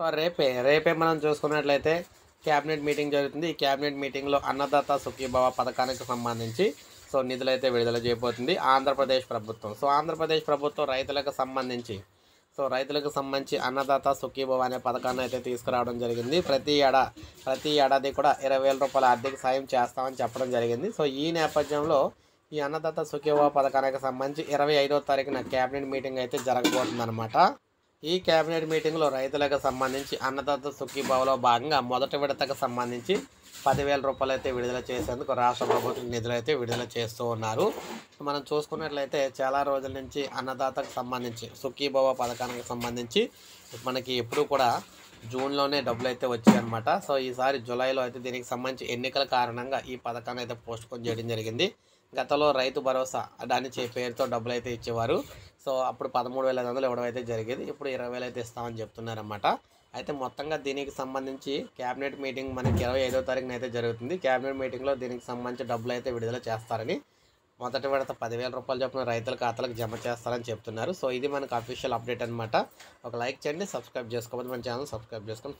So రేపే మనం చూసుకున్నట్లయితే క్యాబినెట్ మీటింగ్ జరుగుతుంది. ఈ క్యాబినెట్ మీటింగ్లో అన్నదాత సుఖీభవ పథకానికి సంబంధించి సో నిధులైతే విడుదల చేయబోతుంది ఆంధ్రప్రదేశ్ ప్రభుత్వం. సో ఆంధ్రప్రదేశ్ ప్రభుత్వం రైతులకు సంబంధించి అన్నదాత సుఖీభవ అనే పథకాన్ని అయితే తీసుకురావడం జరిగింది. ప్రతి ఏడాది కూడా 20,000 రూపాయల ఆర్థిక సాయం చేస్తామని చెప్పడం జరిగింది. సో ఈ నేపథ్యంలో ఈ అన్నదాత సుఖీభవ పథకానికి సంబంధించి 25వ తారీఖున క్యాబినెట్ మీటింగ్ అయితే జరగబోతుందన్నమాట. ఈ క్యాబినెట్ మీటింగ్లో రైతులకు సంబంధించి అన్నదాత సుఖీభవలో భాగంగా మొదటి విడతకు సంబంధించి 10,000 రూపాయలు అయితే విడుదల చేసేందుకు రాష్ట్ర ప్రభుత్వం నిధులు అయితే విడుదల చేస్తూ ఉన్నారు. మనం చూసుకున్నట్లయితే చాలా రోజుల నుంచి అన్నదాతకు సంబంధించి సుఖీభవ పథకానికి సంబంధించి మనకి ఎప్పుడు కూడా జూన్లోనే డబ్బులు అయితే వచ్చాయన్నమాట. సో ఈసారి జూలైలో అయితే దీనికి సంబంధించి ఎన్నికల కారణంగా ఈ పథకాన్ని అయితే పోస్ట్పోన్ చేయడం జరిగింది. గతంలో రైతు భరోసా దాని పేరుతో డబ్బులు అయితే ఇచ్చేవారు. సో అప్పుడు 13,500 ఇవ్వడం అయితే జరిగేది. ఇప్పుడు 20,000 అయితే ఇస్తామని చెప్తున్నారన్నమాట. అయితే మొత్తంగా దీనికి సంబంధించి క్యాబినెట్ మీటింగ్ మనకి 25వ తారీఖున అయితే జరుగుతుంది. క్యాబినెట్ మీటింగ్లో దీనికి సంబంధించి డబ్బులు అయితే విడుదల చేస్తారని, మొదటి విడత 10,000 రూపాయలు చొప్పున రైతుల ఖాతాలకు జమ చేస్తారని చెప్తున్నారు. సో ఇది మనకు అఫీషియల్ అప్డేట్ అనమాట. ఒక లైక్ చేయండి, సబ్స్క్రైబ్ చేసుకోకపోతే మన ఛానల్ సబ్స్క్రైబ్ చేసుకోండి.